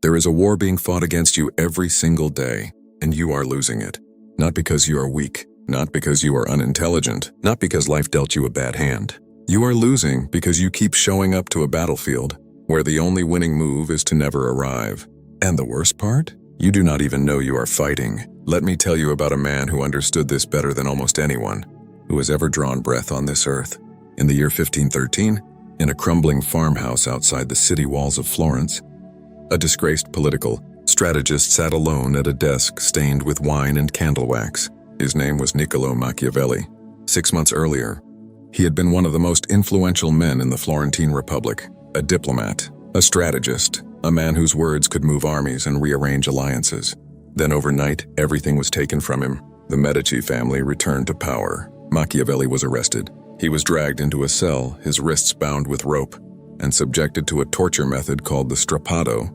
There is a war being fought against you every single day, and you are losing it. Not because you are weak, not because you are unintelligent, not because life dealt you a bad hand. You are losing because you keep showing up to a battlefield where the only winning move is to never arrive. And the worst part? You do not even know you are fighting. Let me tell you about a man who understood this better than almost anyone who has ever drawn breath on this earth. In the year 1513, in a crumbling farmhouse outside the city walls of Florence, a disgraced political strategist sat alone at a desk stained with wine and candle wax. His name was Niccolo Machiavelli. 6 months earlier, he had been one of the most influential men in the Florentine Republic, a diplomat, a strategist, a man whose words could move armies and rearrange alliances. Then overnight, everything was taken from him. The Medici family returned to power. Machiavelli was arrested. He was dragged into a cell, his wrists bound with rope, and subjected to a torture method called the strappato.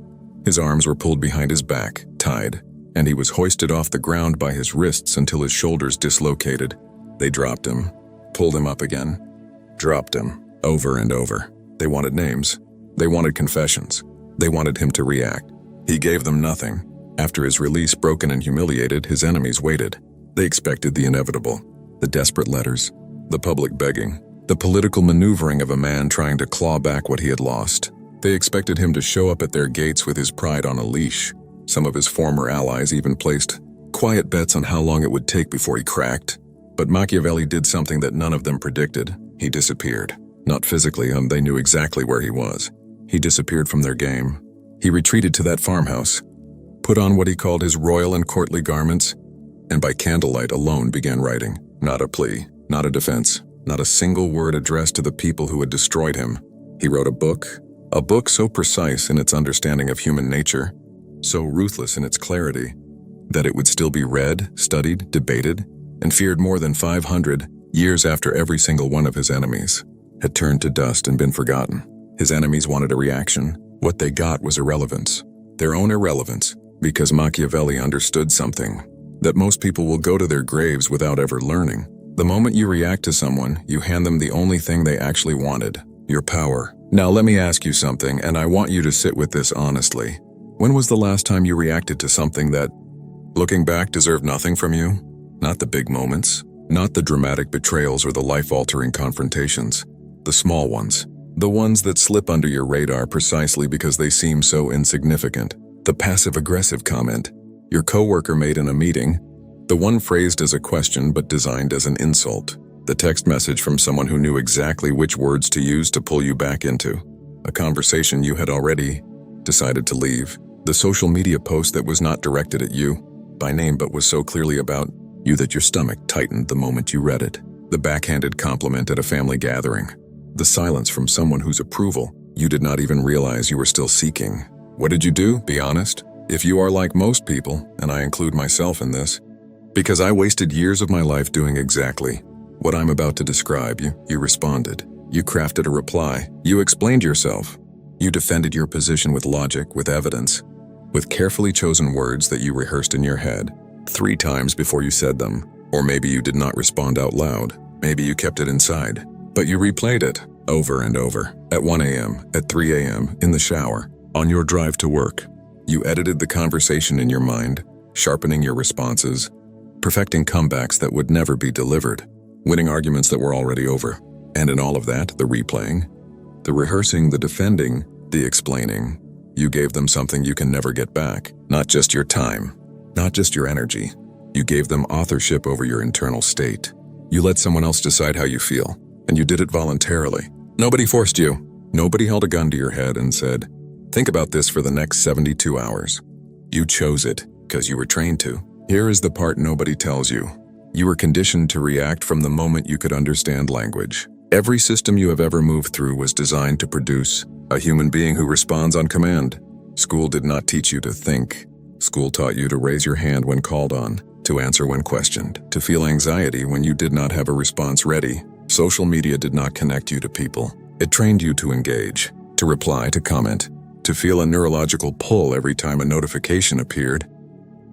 His arms were pulled behind his back, tied, and he was hoisted off the ground by his wrists until his shoulders dislocated. They dropped him, pulled him up again, dropped him, over and over. They wanted names. They wanted confessions. They wanted him to react. He gave them nothing. After his release, broken and humiliated, his enemies waited. They expected the inevitable. The desperate letters, the public begging, the political maneuvering of a man trying to claw back what he had lost. They expected him to show up at their gates with his pride on a leash. Some of his former allies even placed quiet bets on how long it would take before he cracked. But Machiavelli did something that none of them predicted. He disappeared. Not physically, they knew exactly where he was. He disappeared from their game. He retreated to that farmhouse, put on what he called his royal and courtly garments, and by candlelight alone began writing. Not a plea, not a defense, not a single word addressed to the people who had destroyed him. He wrote a book so precise in its understanding of human nature, so ruthless in its clarity, that it would still be read, studied, debated, and feared more than 500 years after every single one of his enemies had turned to dust and been forgotten. His enemies wanted a reaction. What they got was irrelevance. Their own irrelevance, because Machiavelli understood something that most people will go to their graves without ever learning. The moment you react to someone, you hand them the only thing they actually wanted, your power. Now let me ask you something, and I want you to sit with this honestly. When was the last time you reacted to something that, looking back, deserved nothing from you? Not the big moments, not the dramatic betrayals or the life-altering confrontations. The small ones. The ones that slip under your radar precisely because they seem so insignificant. The passive-aggressive comment your coworker made in a meeting, the one phrased as a question but designed as an insult. The text message from someone who knew exactly which words to use to pull you back into a conversation you had already decided to leave. The social media post that was not directed at you by name but was so clearly about you that your stomach tightened the moment you read it. The backhanded compliment at a family gathering. The silence from someone whose approval you did not even realize you were still seeking. What did you do? Be honest. If you are like most people, and I include myself in this, because I wasted years of my life doing exactly what I'm about to describe, you responded. You crafted a reply. You explained yourself. You defended your position with logic, with evidence, with carefully chosen words that you rehearsed in your head 3 times before you said them. Or maybe you did not respond out loud. Maybe you kept it inside. But you replayed it over and over. At 1 a.m., at 3 a.m., in the shower, on your drive to work. You edited the conversation in your mind, sharpening your responses, perfecting comebacks that would never be delivered, winning arguments that were already over. And in all of that, the replaying, the rehearsing, the defending, the explaining, you gave them something you can never get back. Not just your time, not just your energy. You gave them authorship over your internal state. You let someone else decide how you feel, and you did it voluntarily. Nobody forced you. Nobody held a gun to your head and said, think about this for the next 72 hours. You chose it because you were trained to. Here is the part nobody tells you. You were conditioned to react from the moment you could understand language. Every system you have ever moved through was designed to produce a human being who responds on command. School did not teach you to think. School taught you to raise your hand when called on, to answer when questioned, to feel anxiety when you did not have a response ready. Social media did not connect you to people. It trained you to engage, to reply, to comment, to feel a neurological pull every time a notification appeared,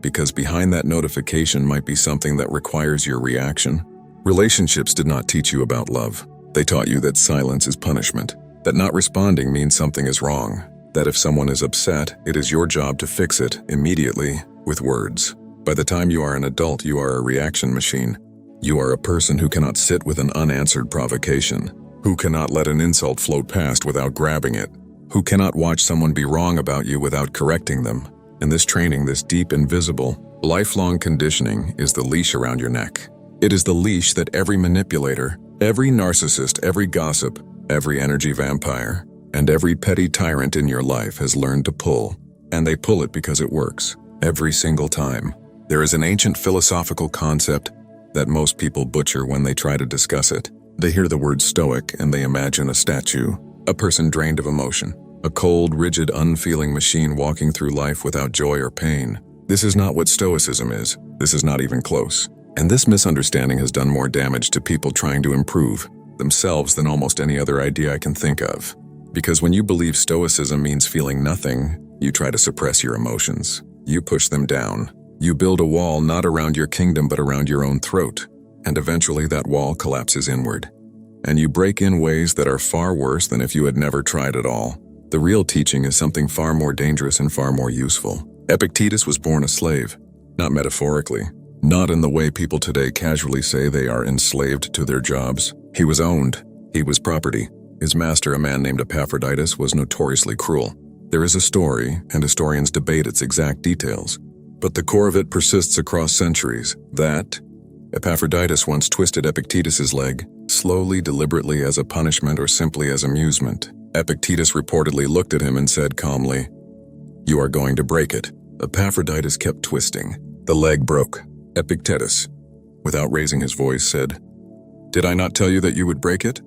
because behind that notification might be something that requires your reaction. Relationships did not teach you about love. They taught you that silence is punishment, that not responding means something is wrong. That if someone is upset, it is your job to fix it immediately with words. By the time you are an adult, you are a reaction machine. You are a person who cannot sit with an unanswered provocation, who cannot let an insult float past without grabbing it, who cannot watch someone be wrong about you without correcting them. And this training, this deep, invisible, lifelong conditioning is the leash around your neck. It is the leash that every manipulator, every narcissist, every gossip, every energy vampire, and every petty tyrant in your life has learned to pull. And they pull it because it works, every single time. There is an ancient philosophical concept that most people butcher when they try to discuss it. They hear the word Stoic and they imagine a statue, a person drained of emotion, a cold, rigid, unfeeling machine walking through life without joy or pain. This is not what Stoicism is. This is not even close. And this misunderstanding has done more damage to people trying to improve themselves than almost any other idea I can think of. Because when you believe Stoicism means feeling nothing, you try to suppress your emotions. You push them down. You build a wall not around your kingdom but around your own throat. And eventually that wall collapses inward. And you break in ways that are far worse than if you had never tried at all. The real teaching is something far more dangerous and far more useful. Epictetus was born a slave, not metaphorically, not in the way people today casually say they are enslaved to their jobs. He was owned. He was property. His master, a man named Epaphroditus, was notoriously cruel. There is a story, and historians debate its exact details, but the core of it persists across centuries, that Epaphroditus once twisted Epictetus's leg, slowly, deliberately as a punishment or simply as amusement. Epictetus reportedly looked at him and said calmly, "You are going to break it." Epaphroditus kept twisting. The leg broke. Epictetus, without raising his voice, said, "Did I not tell you that you would break it?"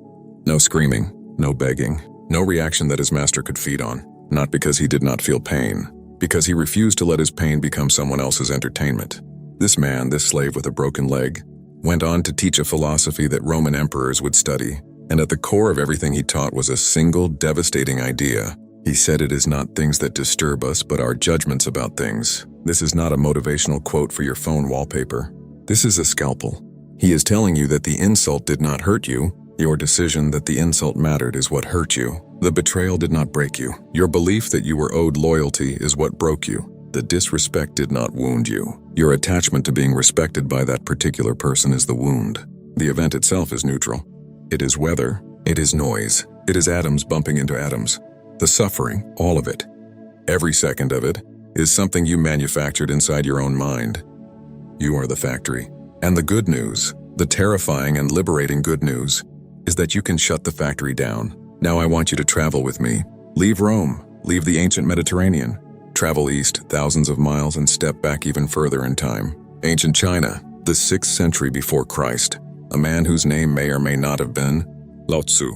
No screaming, no begging, no reaction that his master could feed on. Not because he did not feel pain, because he refused to let his pain become someone else's entertainment. This man, this slave with a broken leg, went on to teach a philosophy that Roman emperors would study, and at the core of everything he taught was a single devastating idea. He said it is not things that disturb us, but our judgments about things. This is not a motivational quote for your phone wallpaper. This is a scalpel. He is telling you that the insult did not hurt you. Your decision that the insult mattered is what hurt you. The betrayal did not break you. Your belief that you were owed loyalty is what broke you. The disrespect did not wound you. Your attachment to being respected by that particular person is the wound. The event itself is neutral. It is weather. It is noise. It is atoms bumping into atoms. The suffering, all of it, every second of it, is something you manufactured inside your own mind. You are the factory. And the good news, the terrifying and liberating good news, is that you can shut the factory down. Now I want you to travel with me. Leave Rome, leave the ancient Mediterranean. Travel east thousands of miles and step back even further in time. Ancient China, the 6th century before Christ. A man whose name may or may not have been Lao Tzu.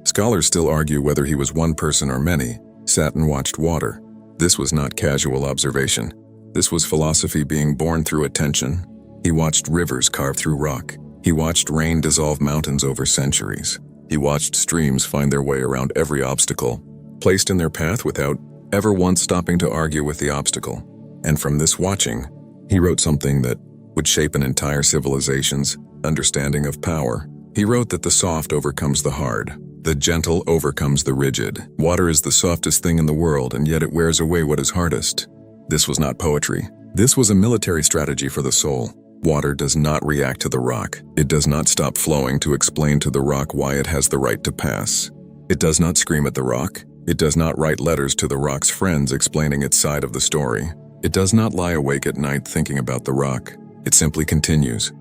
Scholars still argue whether he was one person or many, sat and watched water. This was not casual observation. This was philosophy being born through attention. He watched rivers carve through rock. He watched rain dissolve mountains over centuries. He watched streams find their way around every obstacle, placed in their path without ever once stopping to argue with the obstacle. And from this watching, he wrote something that would shape an entire civilization's understanding of power. He wrote that the soft overcomes the hard. The gentle overcomes the rigid. Water is the softest thing in the world, and yet it wears away what is hardest. This was not poetry. This was a military strategy for the soul. Water does not react to the rock. It does not stop flowing to explain to the rock why it has the right to pass. It does not scream at the rock. It does not write letters to the rock's friends explaining its side of the story. It does not lie awake at night thinking about the rock. It simply continues,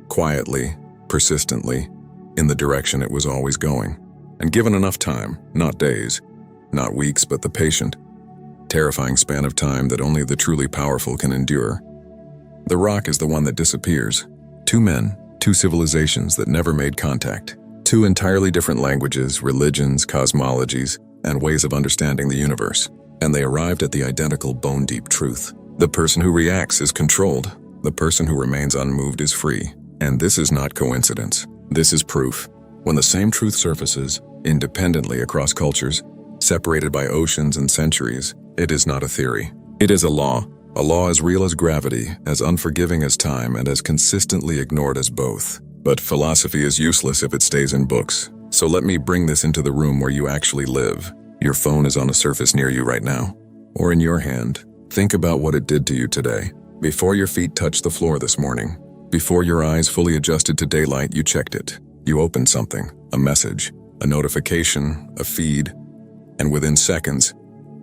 quietly, persistently, in the direction it was always going. And given enough time, not days, not weeks, but the patient, terrifying span of time that only the truly powerful can endure, the rock is the one that disappears. Two men, two civilizations that never made contact. Two entirely different languages, religions, cosmologies, and ways of understanding the universe. And they arrived at the identical bone-deep truth. The person who reacts is controlled. The person who remains unmoved is free. And this is not coincidence. This is proof. When the same truth surfaces, independently across cultures, separated by oceans and centuries, it is not a theory. It is a law as real as gravity, as unforgiving as time, and as consistently ignored as both. But philosophy is useless if it stays in books. So let me bring this into the room where you actually live, Your phone is on a surface near you right now, or in your hand. Think about what it did to you today. Before your feet touched the floor this morning, before your eyes fully adjusted to daylight, you checked it. You opened something, a message, a notification, a feed, and within seconds,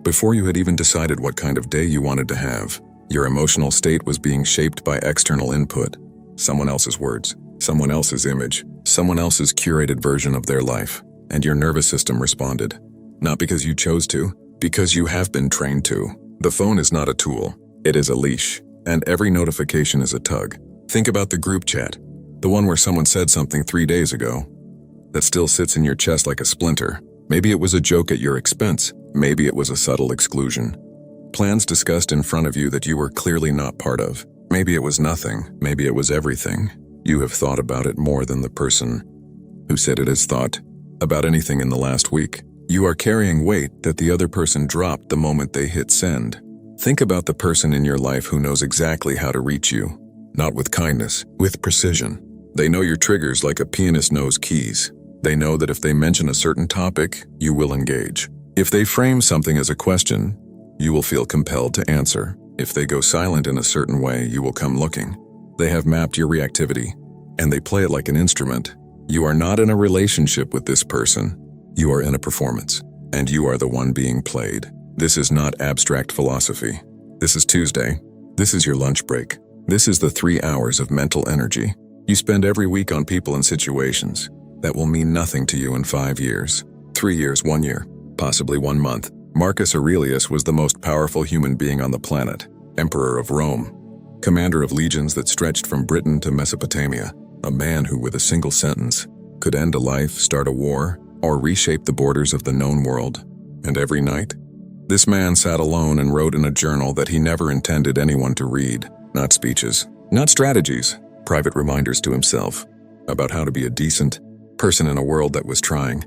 before you had even decided what kind of day you wanted to have, your emotional state was being shaped by external input. Someone else's words, someone else's image, someone else's curated version of their life, and your nervous system responded. Not because you chose to, because you have been trained to. The phone is not a tool, it is a leash, and every notification is a tug. Think about the group chat, the one where someone said something 3 days ago that still sits in your chest like a splinter. Maybe it was a joke at your expense, maybe it was a subtle exclusion. Plans discussed in front of you that you were clearly not part of. Maybe it was nothing, maybe it was everything. You have thought about it more than the person who said it has thought about anything in the last week. You are carrying weight that the other person dropped the moment they hit send. Think about the person in your life who knows exactly how to reach you. Not with kindness, with precision. They know your triggers like a pianist knows keys. They know that if they mention a certain topic, you will engage. If they frame something as a question, you will feel compelled to answer. If they go silent in a certain way, you will come looking. They have mapped your reactivity, and they play it like an instrument. You are not in a relationship with this person. You are in a performance, and you are the one being played. This is not abstract philosophy. This is Tuesday. This is your lunch break. This is the 3 hours of mental energy you spend every week on people and situations that will mean nothing to you in 5 years, 3 years, 1 year, possibly 1 month. Marcus Aurelius was the most powerful human being on the planet, emperor of Rome, commander of legions that stretched from Britain to Mesopotamia, a man who with a single sentence could end a life, start a war, or reshape the borders of the known world. And every night, this man sat alone and wrote in a journal that he never intended anyone to read. Not speeches, not strategies, private reminders to himself about how to be a decent person in a world that was trying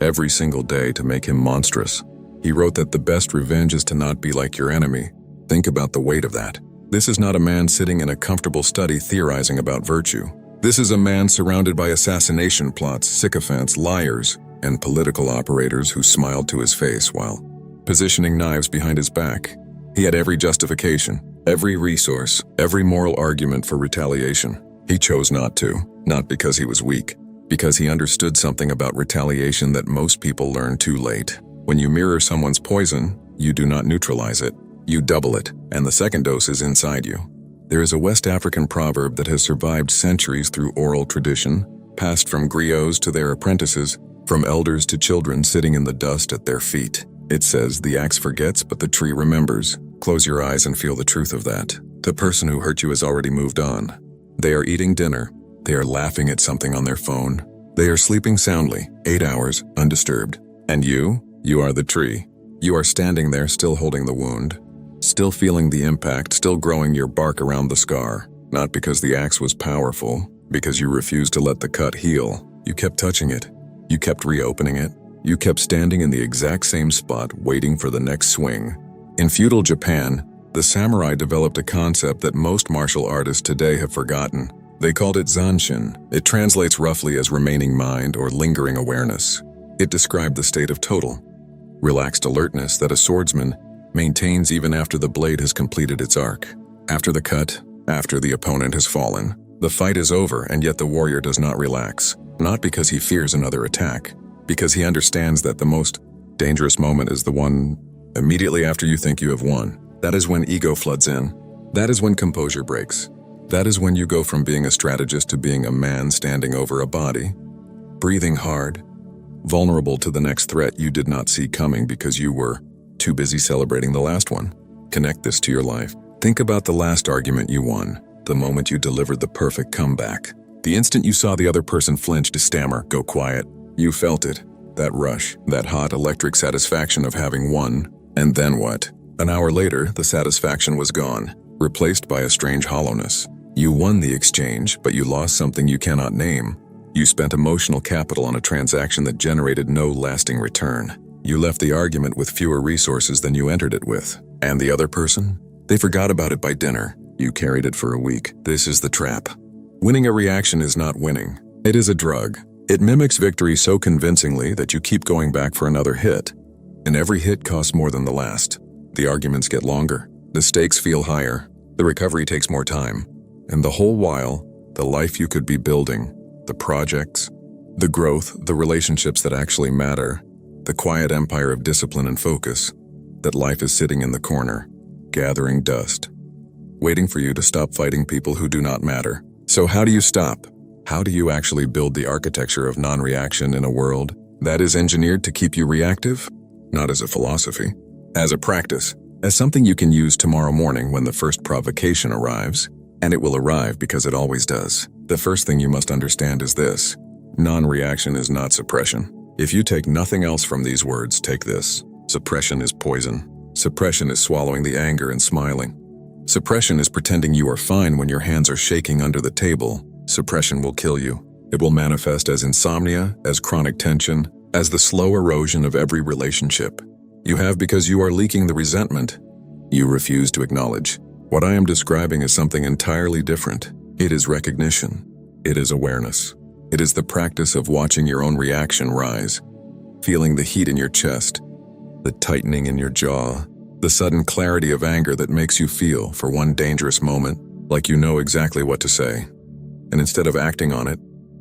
every single day to make him monstrous. He wrote that the best revenge is to not be like your enemy. Think about the weight of that. This is not a man sitting in a comfortable study theorizing about virtue. This is a man surrounded by assassination plots, sycophants, liars, and political operators who smiled to his face while positioning knives behind his back. He had every justification, every resource, every moral argument for retaliation. He chose not to, not because he was weak, because he understood something about retaliation that most people learn too late. When you mirror someone's poison, you do not neutralize it, you double it, and the second dose is inside you. There is a West African proverb that has survived centuries through oral tradition, passed from griots to their apprentices, from elders to children sitting in the dust at their feet. It says, "The axe forgets, but the tree remembers." Close your eyes and feel the truth of that. The person who hurt you has already moved on. They are eating dinner. They are laughing at something on their phone. They are sleeping soundly, 8 hours, undisturbed. And you are the tree. You are standing there still holding the wound, still feeling the impact, still growing your bark around the scar. Not because the axe was powerful, because you refused to let the cut heal. You kept touching it. You kept reopening it. You kept standing in the exact same spot, waiting for the next swing. In feudal Japan, the samurai developed a concept that most martial artists today have forgotten. They called it zanshin. It translates roughly as remaining mind or lingering awareness. It described the state of total, relaxed alertness that a swordsman maintains even after the blade has completed its arc. After the cut, after the opponent has fallen, the fight is over, and yet the warrior does not relax. Not because he fears another attack, because he understands that the most dangerous moment is the one immediately after you think you have won. That is when ego floods in. That is when composure breaks. That is when you go from being a strategist to being a man standing over a body, breathing hard, vulnerable to the next threat you did not see coming because you were too busy celebrating the last one. Connect this to your life. Think about the last argument you won, the moment you delivered the perfect comeback. The instant you saw the other person flinch to stammer, go quiet. You felt it, that rush, that hot electric satisfaction of having won. And then what? An hour later, the satisfaction was gone, replaced by a strange hollowness. You won the exchange, but you lost something you cannot name. You spent emotional capital on a transaction that generated no lasting return. You left the argument with fewer resources than you entered it with. And the other person? They forgot about it by dinner. You carried it for a week. This is the trap. Winning a reaction is not winning. It is a drug. It mimics victory so convincingly that you keep going back for another hit. and every hit costs more than the last. The arguments get longer, the stakes feel higher, the recovery takes more time, and the whole while, the life you could be building, the projects, the growth, the relationships that actually matter, the quiet empire of discipline and focus, that life is sitting in the corner, gathering dust, waiting for you to stop fighting people who do not matter. So how do you stop? How do you actually build the architecture of non-reaction in a world that is engineered to keep you reactive? Not as a philosophy, as a practice, as something you can use tomorrow morning when the first provocation arrives, and it will arrive because it always does. The first thing you must understand is this: non-reaction is not suppression. If you take nothing else from these words, take this: suppression is poison. Suppression is swallowing the anger and smiling. Suppression is pretending you are fine when your hands are shaking under the table. Suppression will kill you. It will manifest as insomnia, as chronic tension, as the slow erosion of every relationship you have because you are leaking the resentment you refuse to acknowledge. What I am describing is something entirely different. It is recognition. It is awareness. It is the practice of watching your own reaction rise, feeling the heat in your chest, the tightening in your jaw, the sudden clarity of anger that makes you feel, for one dangerous moment, like you know exactly what to say. And instead of acting on it,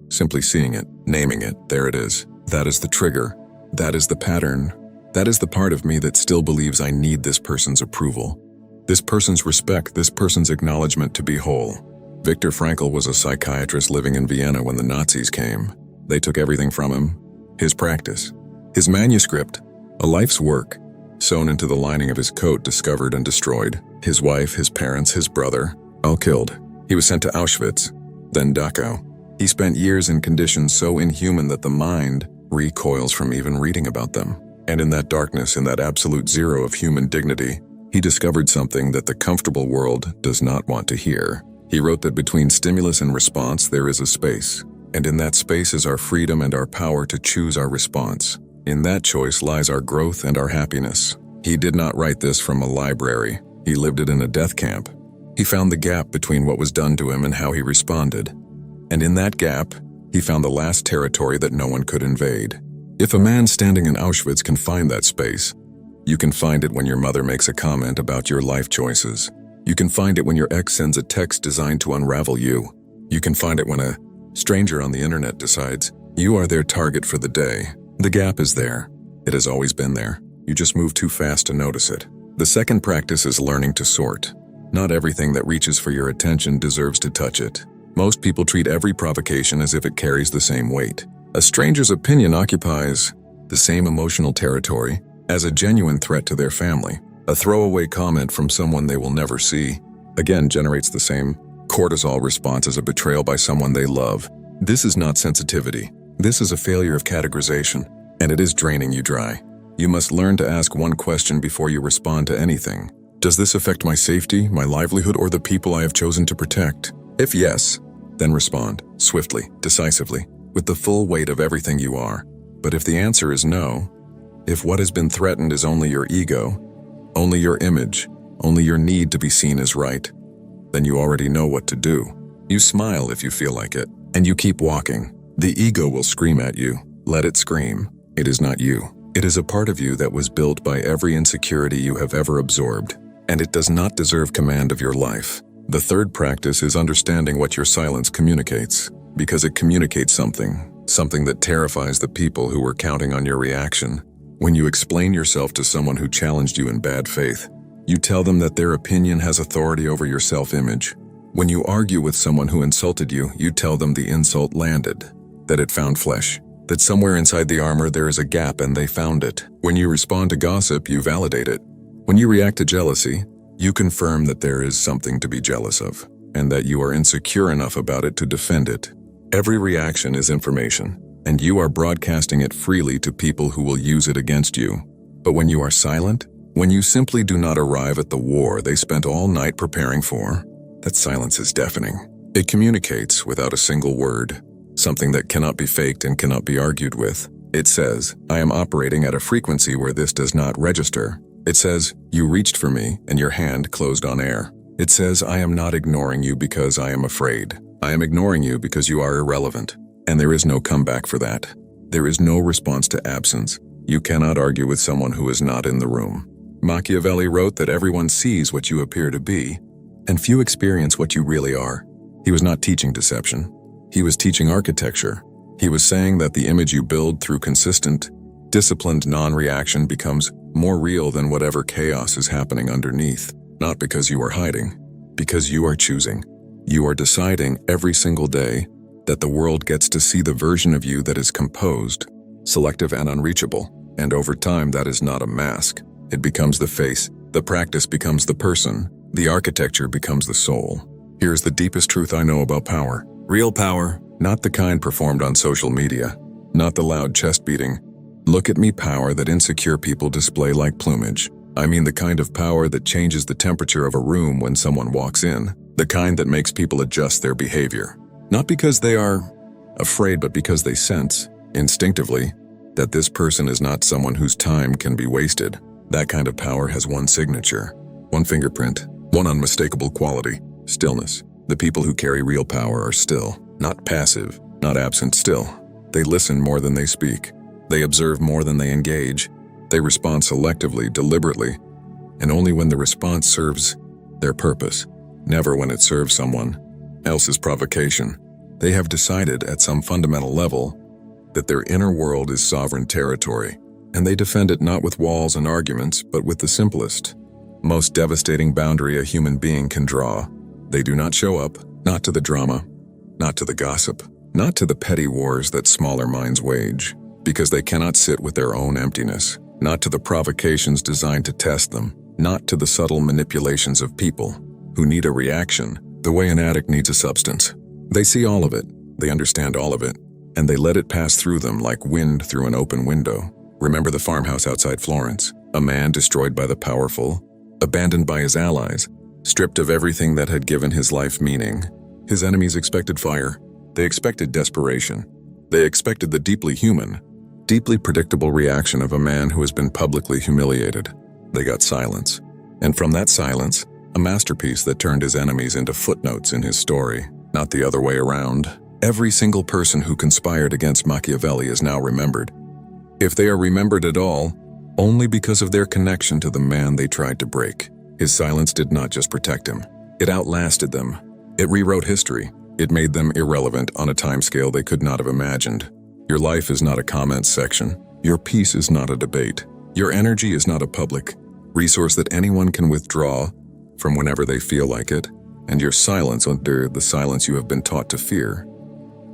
simply seeing it, naming it, there it is. That is the trigger. That is the pattern. That is the part of me that still believes I need this person's approval, this person's respect, this person's acknowledgement to be whole. Viktor Frankl was a psychiatrist living in Vienna when the Nazis came. They took everything from him: his practice, his manuscript, a life's work, sewn into the lining of his coat, discovered and destroyed. His wife, his parents, his brother, all killed. He was sent to Auschwitz, then Dachau. He spent years in conditions so inhuman that the mind recoils from even reading about them. And in that darkness, in that absolute zero of human dignity, he discovered something that the comfortable world does not want to hear. He wrote that between stimulus and response there is a space, and in that space is our freedom and our power to choose our response. In that choice lies our growth and our happiness. He did not write this from a library. He lived it in a death camp. He found the gap between what was done to him and how he responded. And in that gap, he found the last territory that no one could invade. If a man standing in Auschwitz can find that space, you can find it when your mother makes a comment about your life choices. You can find it when your ex sends a text designed to unravel you. You can find it when a stranger on the internet decides you are their target for the day. The gap is there. It has always been there. You just move too fast to notice it. The second practice is learning to sort. Not everything that reaches for your attention deserves to touch it. Most people treat every provocation as if it carries the same weight. A stranger's opinion occupies the same emotional territory as a genuine threat to their family. A throwaway comment from someone they will never see, again, generates the same cortisol response as a betrayal by someone they love. This is not sensitivity. This is a failure of categorization, and it is draining you dry. You must learn to ask one question before you respond to anything. Does this affect my safety, my livelihood, or the people I have chosen to protect? If yes, then respond, swiftly, decisively, with the full weight of everything you are. But if the answer is no, if what has been threatened is only your ego, only your image, only your need to be seen as right, then you already know what to do. You smile if you feel like it, and you keep walking. The ego will scream at you. Let it scream. It is not you. It is a part of you that was built by every insecurity you have ever absorbed, and it does not deserve command of your life. The third practice is understanding what your silence communicates, because it communicates something that terrifies the people who were counting on your reaction. When you explain yourself to someone who challenged you in bad faith, you tell them that their opinion has authority over your self-image. When you argue with someone who insulted you, you tell them the insult landed, that it found flesh, that somewhere inside the armor there is a gap and they found it. When you respond to gossip, you validate it. When you react to jealousy, you confirm that there is something to be jealous of, and that you are insecure enough about it to defend it. Every reaction is information, and you are broadcasting it freely to people who will use it against you. But when you are silent, when you simply do not arrive at the war they spent all night preparing for, that silence is deafening. It communicates without a single word, something that cannot be faked and cannot be argued with. It says, I am operating at a frequency where this does not register. It says, you reached for me and your hand closed on air. It says, I am not ignoring you because I am afraid. I am ignoring you because you are irrelevant. And there is no comeback for that. There is no response to absence. You cannot argue with someone who is not in the room. Machiavelli wrote that everyone sees what you appear to be, and few experience what you really are. He was not teaching deception. He was teaching architecture. He was saying that the image you build through consistent, disciplined non-reaction becomes more real than whatever chaos is happening underneath. Not because you are hiding, because you are choosing. You are deciding every single day that the world gets to see the version of you that is composed, selective and unreachable. And over time, that is not a mask. It becomes the face. The practice becomes the person. The architecture becomes the soul. Here's the deepest truth I know about power. Real power, not the kind performed on social media, not the loud chest beating, look at me power that insecure people display like plumage. I mean the kind of power that changes the temperature of a room when someone walks in, the kind that makes people adjust their behavior. Not because they are afraid, but because they sense, instinctively, that this person is not someone whose time can be wasted. That kind of power has one signature, one fingerprint, one unmistakable quality: stillness. The people who carry real power are still, not passive, not absent, still. They listen more than they speak. They observe more than they engage. They respond selectively, deliberately, and only when the response serves their purpose, never when it serves someone else's provocation. They have decided at some fundamental level that their inner world is sovereign territory, and they defend it not with walls and arguments, but with the simplest, most devastating boundary a human being can draw. They do not show up, not to the drama, not to the gossip, not to the petty wars that smaller minds wage, because they cannot sit with their own emptiness, not to the provocations designed to test them, not to the subtle manipulations of people who need a reaction the way an addict needs a substance. They see all of it, they understand all of it, and they let it pass through them like wind through an open window. Remember the farmhouse outside Florence, a man destroyed by the powerful, abandoned by his allies, stripped of everything that had given his life meaning. His enemies expected fire. They expected desperation. They expected the deeply human, deeply predictable reaction of a man who has been publicly humiliated. They got silence. And from that silence, a masterpiece that turned his enemies into footnotes in his story, not the other way around. Every single person who conspired against Machiavelli is now remembered. If they are remembered at all, only because of their connection to the man they tried to break. His silence did not just protect him. It outlasted them. It rewrote history. It made them irrelevant on a timescale they could not have imagined. Your life is not a comments section. Your peace is not a debate. Your energy is not a public resource that anyone can withdraw from whenever they feel like it. And your silence under the silence you have been taught to fear.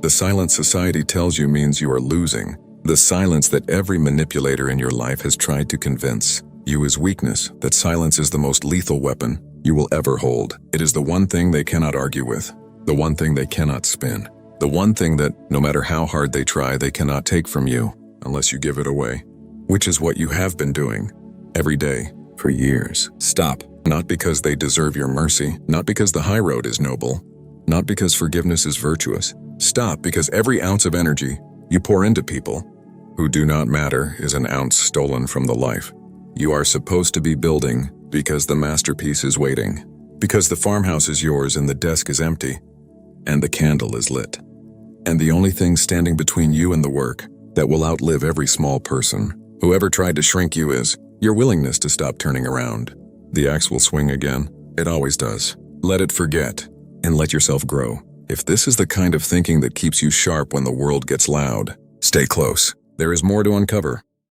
The silence society tells you means you are losing. The silence that every manipulator in your life has tried to convince you is weakness, that silence is the most lethal weapon you will ever hold. It is the one thing they cannot argue with, the one thing they cannot spin, the one thing that, no matter how hard they try, they cannot take from you unless you give it away, which is what you have been doing every day for years. Stop. Not because they deserve your mercy, not because the high road is noble, not because forgiveness is virtuous. Stop because every ounce of energy you pour into people who do not matter is an ounce stolen from the life you are supposed to be building, because the masterpiece is waiting, because the farmhouse is yours and the desk is empty, and the candle is lit. And the only thing standing between you and the work that will outlive every small person who ever tried to shrink you is your willingness to stop turning around. The axe will swing again. It always does. Let it forget, and let yourself grow. If this is the kind of thinking that keeps you sharp when the world gets loud, stay close. There is more to uncover.